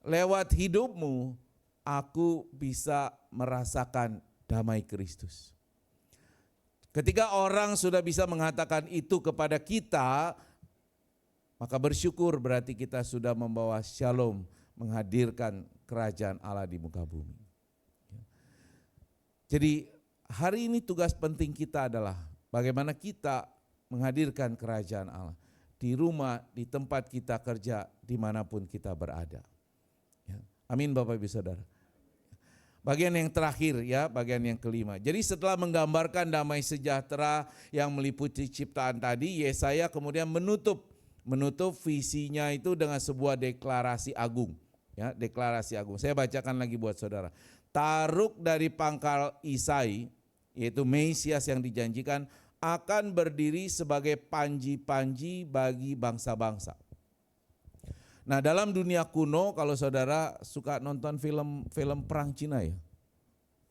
lewat hidupmu aku bisa merasakan damai Kristus. Ketika orang sudah bisa mengatakan itu kepada kita, maka bersyukur berarti kita sudah membawa shalom, menghadirkan kerajaan Allah di muka bumi. Jadi hari ini tugas penting kita adalah bagaimana kita menghadirkan kerajaan Allah di rumah, di tempat kita kerja, dimanapun kita berada. Ya. Amin Bapak Ibu Saudara. Bagian yang terakhir ya, bagian yang kelima. Jadi setelah menggambarkan damai sejahtera yang meliputi ciptaan tadi, Yesaya kemudian menutup visinya itu dengan sebuah deklarasi agung. Ya, deklarasi agung. Saya bacakan lagi buat saudara. Taruk dari pangkal Isai, yaitu Mesias yang dijanjikan, akan berdiri sebagai panji-panji bagi bangsa-bangsa. Nah, dalam dunia kuno, kalau saudara suka nonton film perang Cina ya,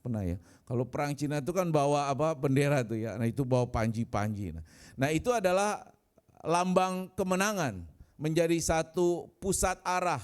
pernah ya. Kalau perang Cina itu kan bawa bendera tuh ya. Nah itu bawa panji-panji. Nah itu adalah lambang kemenangan, menjadi satu pusat arah,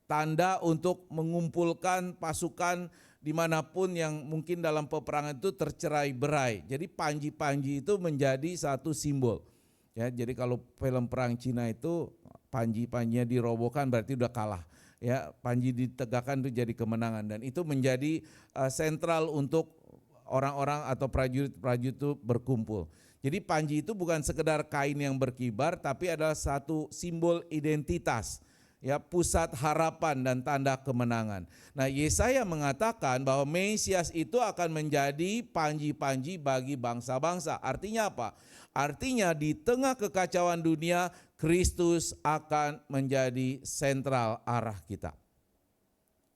tanda untuk mengumpulkan pasukan dimanapun yang mungkin dalam peperangan itu tercerai-berai. Jadi panji-panji itu menjadi satu simbol. Ya, jadi kalau film perang Cina itu panji-panjinya dirobohkan berarti udah kalah. Ya, panji ditegakkan itu jadi kemenangan dan itu menjadi sentral untuk orang-orang atau prajurit-prajurit itu berkumpul. Jadi panji itu bukan sekedar kain yang berkibar tapi adalah satu simbol identitas. Ya, pusat harapan dan tanda kemenangan. Nah, Yesaya mengatakan bahwa Mesias itu akan menjadi panji-panji bagi bangsa-bangsa. Artinya apa? Artinya di tengah kekacauan dunia, Kristus akan menjadi sentral arah kita.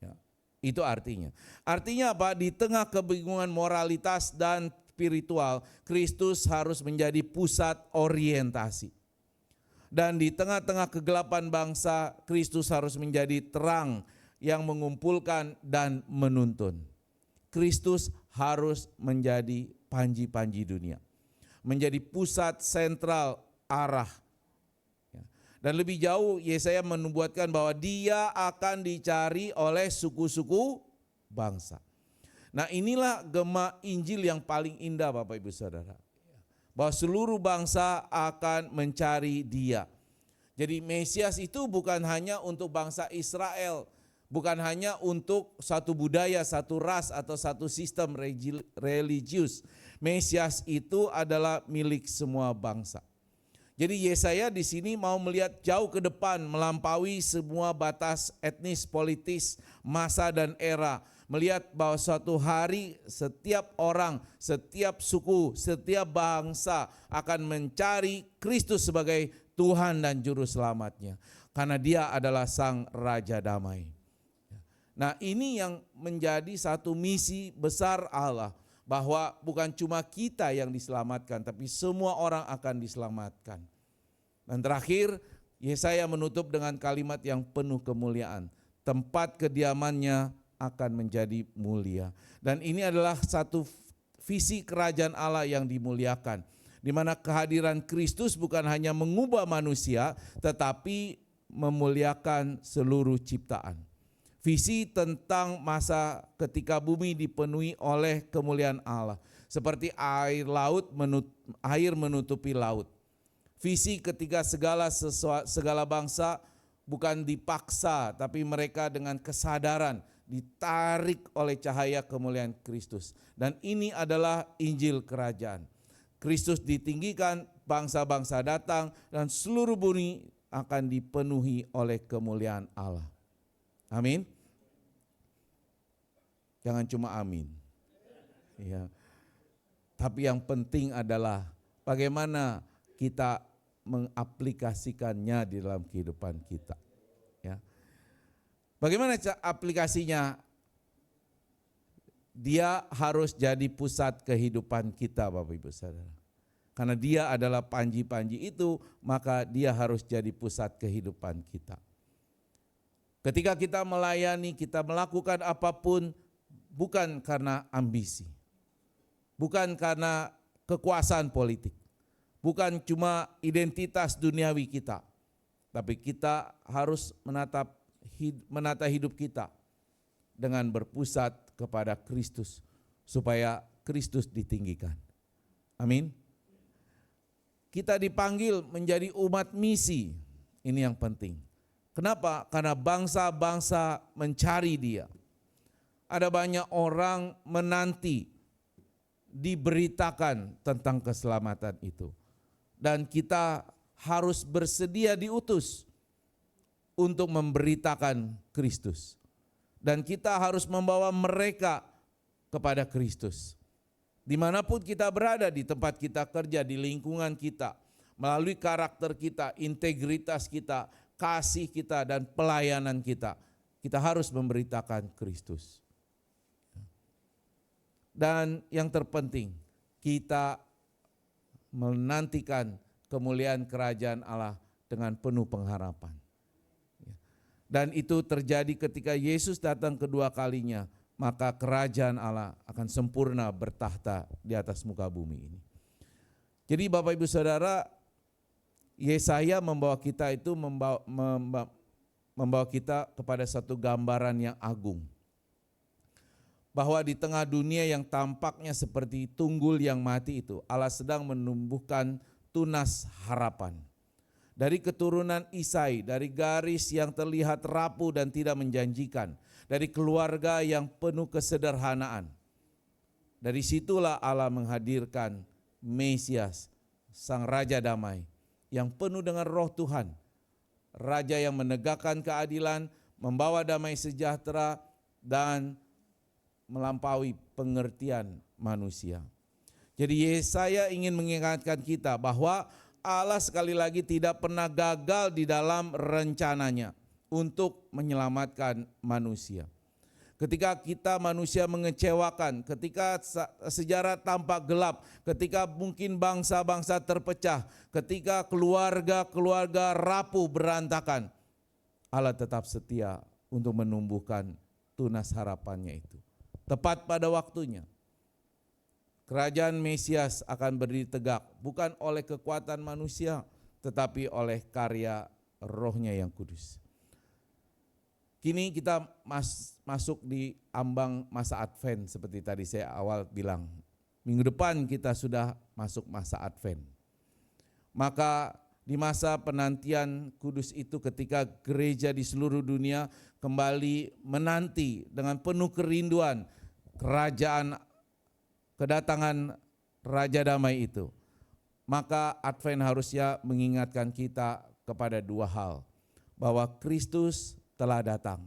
Ya, itu artinya. Artinya apa? Di tengah kebingungan moralitas dan spiritual, Kristus harus menjadi pusat orientasi. Dan di tengah-tengah kegelapan bangsa, Kristus harus menjadi terang yang mengumpulkan dan menuntun. Kristus harus menjadi panji-panji dunia, menjadi pusat sentral arah. Dan lebih jauh, Yesaya menubuatkan bahwa dia akan dicari oleh suku-suku bangsa. Nah, inilah gema Injil yang paling indah Bapak Ibu Saudara. Bahwa seluruh bangsa akan mencari dia. Jadi Mesias itu bukan hanya untuk bangsa Israel, bukan hanya untuk satu budaya, satu ras atau satu sistem religius. Mesias itu adalah milik semua bangsa. Jadi Yesaya di sini mau melihat jauh ke depan, melampaui semua batas etnis, politis, masa dan era. Melihat bahwa suatu hari setiap orang, setiap suku, setiap bangsa akan mencari Kristus sebagai Tuhan dan Juru Selamatnya. Karena dia adalah Sang Raja Damai. Nah, ini yang menjadi satu misi besar Allah. Bahwa bukan cuma kita yang diselamatkan, tapi semua orang akan diselamatkan. Dan terakhir, Yesaya menutup dengan kalimat yang penuh kemuliaan. Tempat kediamannya akan menjadi mulia. Dan ini adalah satu visi kerajaan Allah yang dimuliakan. Di mana kehadiran Kristus bukan hanya mengubah manusia, tetapi memuliakan seluruh ciptaan. Visi tentang masa ketika bumi dipenuhi oleh kemuliaan Allah. Seperti air menutupi laut. Visi ketika segala bangsa bukan dipaksa, tapi mereka dengan kesadaran ditarik oleh cahaya kemuliaan Kristus. Dan ini adalah Injil Kerajaan. Kristus ditinggikan, bangsa-bangsa datang, dan seluruh bumi akan dipenuhi oleh kemuliaan Allah. Amin. Jangan cuma amin. Ya. Tapi yang penting adalah bagaimana kita mengaplikasikannya di dalam kehidupan kita. Ya. Bagaimana aplikasinya? Dia harus jadi pusat kehidupan kita Bapak Ibu Saudara. Karena dia adalah panji-panji itu, maka dia harus jadi pusat kehidupan kita. Ketika kita melayani, kita melakukan apapun bukan karena ambisi. Bukan karena kekuasaan politik. Bukan cuma identitas duniawi kita. Tapi kita harus menatap menata hidup kita dengan berpusat kepada Kristus supaya Kristus ditinggikan. Amin. Kita dipanggil menjadi umat misi. Ini yang penting. Kenapa? Karena bangsa-bangsa mencari Dia. Ada banyak orang menanti diberitakan tentang keselamatan itu. Dan kita harus bersedia diutus untuk memberitakan Kristus. Dan kita harus membawa mereka kepada Kristus. Dimanapun kita berada, di tempat kita kerja, di lingkungan kita, melalui karakter kita, integritas kita, kasih kita, dan pelayanan kita, kita harus memberitakan Kristus. Dan yang terpenting, kita menantikan kemuliaan kerajaan Allah dengan penuh pengharapan. Dan itu terjadi ketika Yesus datang kedua kalinya, maka kerajaan Allah akan sempurna bertahta di atas muka bumi ini. Jadi Bapak Ibu Saudara, Yesaya membawa kita itu membawa kita kepada satu gambaran yang agung. Bahwa di tengah dunia yang tampaknya seperti tunggul yang mati itu, Allah sedang menumbuhkan tunas harapan. Dari keturunan Isai, dari garis yang terlihat rapuh dan tidak menjanjikan, dari keluarga yang penuh kesederhanaan. Dari situlah Allah menghadirkan Mesias, Sang Raja Damai, yang penuh dengan roh Tuhan. Raja yang menegakkan keadilan, membawa damai sejahtera, dan melampaui pengertian manusia. Jadi Yesaya ingin mengingatkan kita bahwa Allah sekali lagi tidak pernah gagal di dalam rencananya untuk menyelamatkan manusia. Ketika kita manusia mengecewakan, ketika sejarah tampak gelap, ketika mungkin bangsa-bangsa terpecah, ketika keluarga-keluarga rapuh berantakan, Allah tetap setia untuk menumbuhkan tunas harapannya itu. Tepat pada waktunya, kerajaan Mesias akan berdiri tegak, bukan oleh kekuatan manusia, tetapi oleh karya Roh-Nya yang kudus. Kini kita masuk di ambang masa Advent seperti tadi saya awal bilang. Minggu depan kita sudah masuk masa Advent. Maka di masa penantian kudus itu ketika gereja di seluruh dunia kembali menanti dengan penuh kerinduan kedatangan Raja Damai itu. Maka Advent harusnya mengingatkan kita kepada dua hal. Bahwa Kristus telah datang.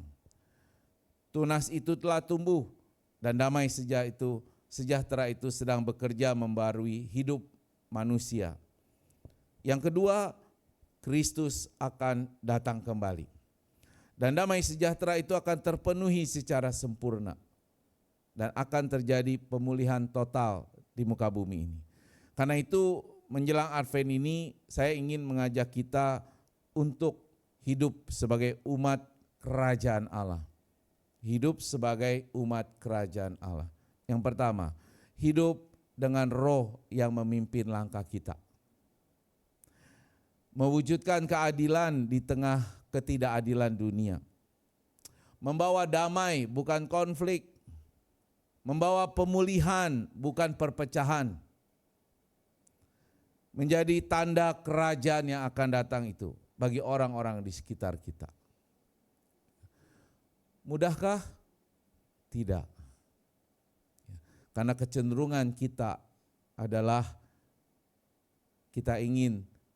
Tunas itu telah tumbuh dan damai sejahtera itu sedang bekerja membarui hidup manusia. Yang kedua, Kristus akan datang kembali. Dan damai sejahtera itu akan terpenuhi secara sempurna. Dan akan terjadi pemulihan total di muka bumi ini. Karena itu menjelang Advent ini saya ingin mengajak kita untuk hidup sebagai umat kerajaan Allah. Hidup sebagai umat kerajaan Allah. Yang pertama, hidup dengan roh yang memimpin langkah kita. Mewujudkan keadilan di tengah ketidakadilan dunia. Membawa damai bukan konflik. Membawa pemulihan bukan perpecahan. Menjadi tanda kerajaan yang akan datang itu bagi orang-orang di sekitar kita. Mudahkah? Tidak. Karena kecenderungan kita adalah kita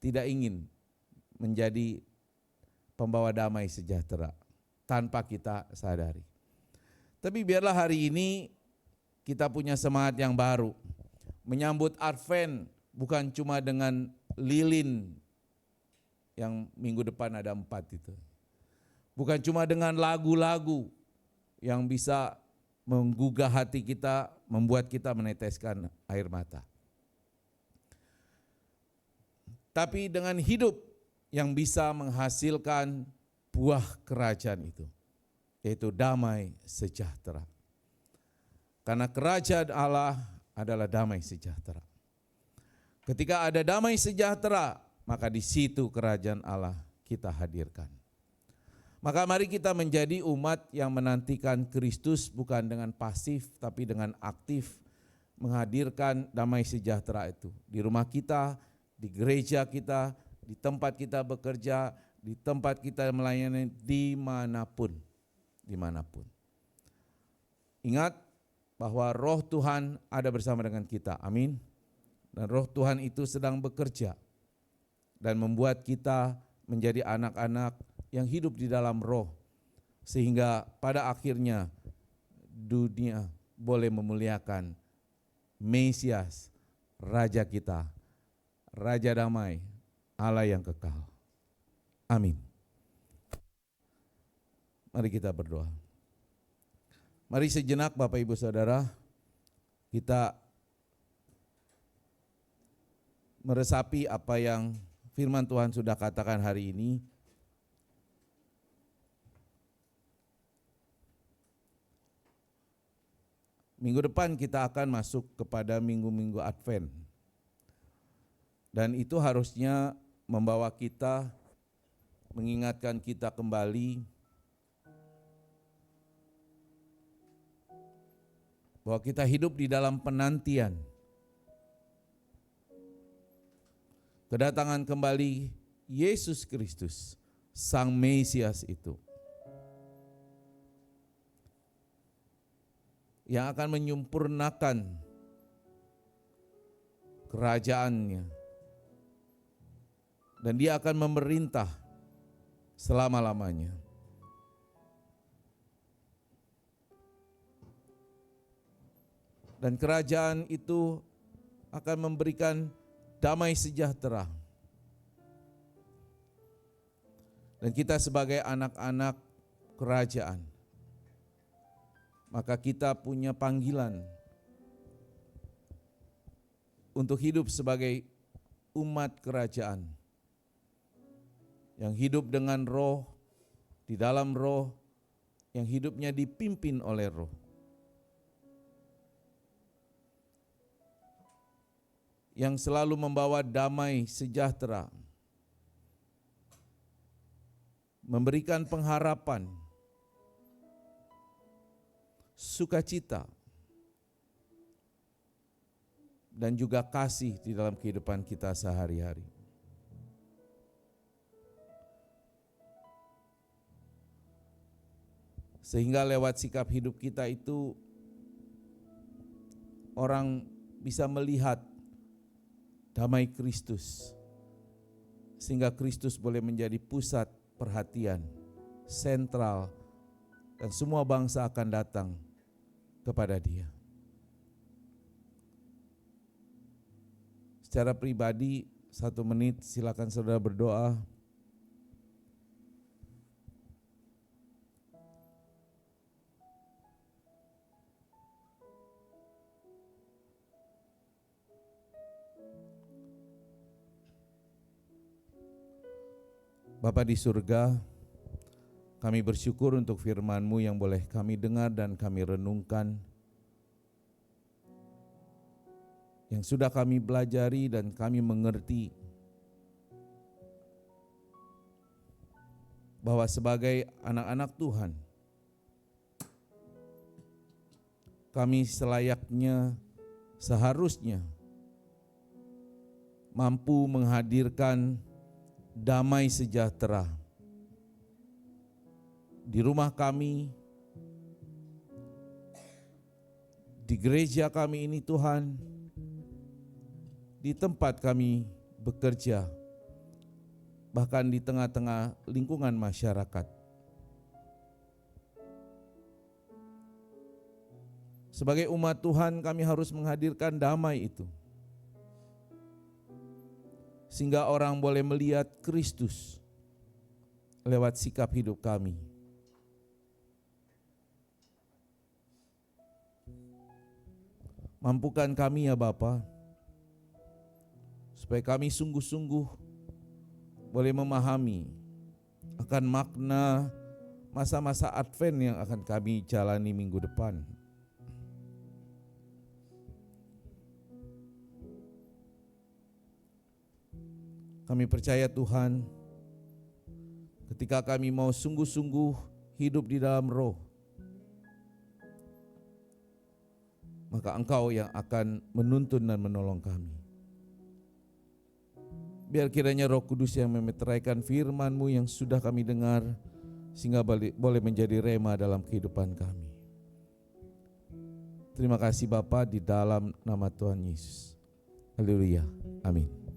tidak ingin menjadi pembawa damai sejahtera tanpa kita sadari. Tapi biarlah hari ini kita punya semangat yang baru. Menyambut Advent bukan cuma dengan lilin yang minggu depan ada 4 itu. Bukan cuma dengan lagu-lagu yang bisa menggugah hati kita, membuat kita meneteskan air mata. Tapi dengan hidup yang bisa menghasilkan buah kerajaan itu, yaitu damai sejahtera. Karena kerajaan Allah adalah damai sejahtera. Ketika ada damai sejahtera, maka di situ kerajaan Allah kita hadirkan. Maka mari kita menjadi umat yang menantikan Kristus bukan dengan pasif tapi dengan aktif menghadirkan damai sejahtera itu. Di rumah kita, di gereja kita, di tempat kita bekerja, di tempat kita melayani, dimanapun. Ingat bahwa roh Tuhan ada bersama dengan kita, amin. Dan roh Tuhan itu sedang bekerja dan membuat kita menjadi anak-anak yang hidup di dalam roh, sehingga pada akhirnya dunia boleh memuliakan Mesias, Raja kita, Raja damai, Allah yang kekal. Amin. Mari kita berdoa. Mari sejenak Bapak Ibu Saudara, kita meresapi apa yang firman Tuhan sudah katakan hari ini. Minggu depan kita akan masuk kepada minggu-minggu Advent. Dan itu harusnya membawa kita, mengingatkan kita kembali bahwa kita hidup di dalam penantian kedatangan kembali Yesus Kristus, Sang Mesias itu, yang akan menyempurnakan kerajaannya, dan dia akan memerintah selama-lamanya. Dan kerajaan itu akan memberikan damai sejahtera. Dan kita sebagai anak-anak kerajaan, maka kita punya panggilan untuk hidup sebagai umat kerajaan yang hidup dengan roh, di dalam roh, yang hidupnya dipimpin oleh roh. Yang selalu membawa damai sejahtera, memberikan pengharapan, sukacita, dan juga kasih di dalam kehidupan kita sehari-hari. Sehingga lewat sikap hidup kita itu, orang bisa melihat damai Kristus, sehingga Kristus boleh menjadi pusat perhatian, sentral, dan semua bangsa akan datang kepada Dia. Secara pribadi, 1 menit silakan saudara berdoa. Bapa di surga, kami bersyukur untuk firman-Mu yang boleh kami dengar dan kami renungkan, yang sudah kami pelajari dan kami mengerti bahwa sebagai anak-anak Tuhan, kami selayaknya, seharusnya mampu menghadirkan damai sejahtera di rumah kami, di gereja kami ini Tuhan, di tempat kami bekerja, bahkan di tengah-tengah lingkungan masyarakat. Sebagai umat Tuhan, kami harus menghadirkan damai itu, sehingga orang boleh melihat Kristus lewat sikap hidup kami. Mampukan kami ya Bapa, supaya kami sungguh-sungguh boleh memahami akan makna masa-masa Advent yang akan kami jalani minggu depan. Kami percaya Tuhan, Ketika kami mau sungguh-sungguh hidup di dalam roh, maka Engkau yang akan menuntun dan menolong kami. Biar kiranya Roh Kudus yang memeteraikan firman-Mu yang sudah kami dengar, sehingga boleh menjadi rema dalam kehidupan kami. Terima kasih Bapa, di dalam nama Tuhan Yesus. Haleluya. Amin.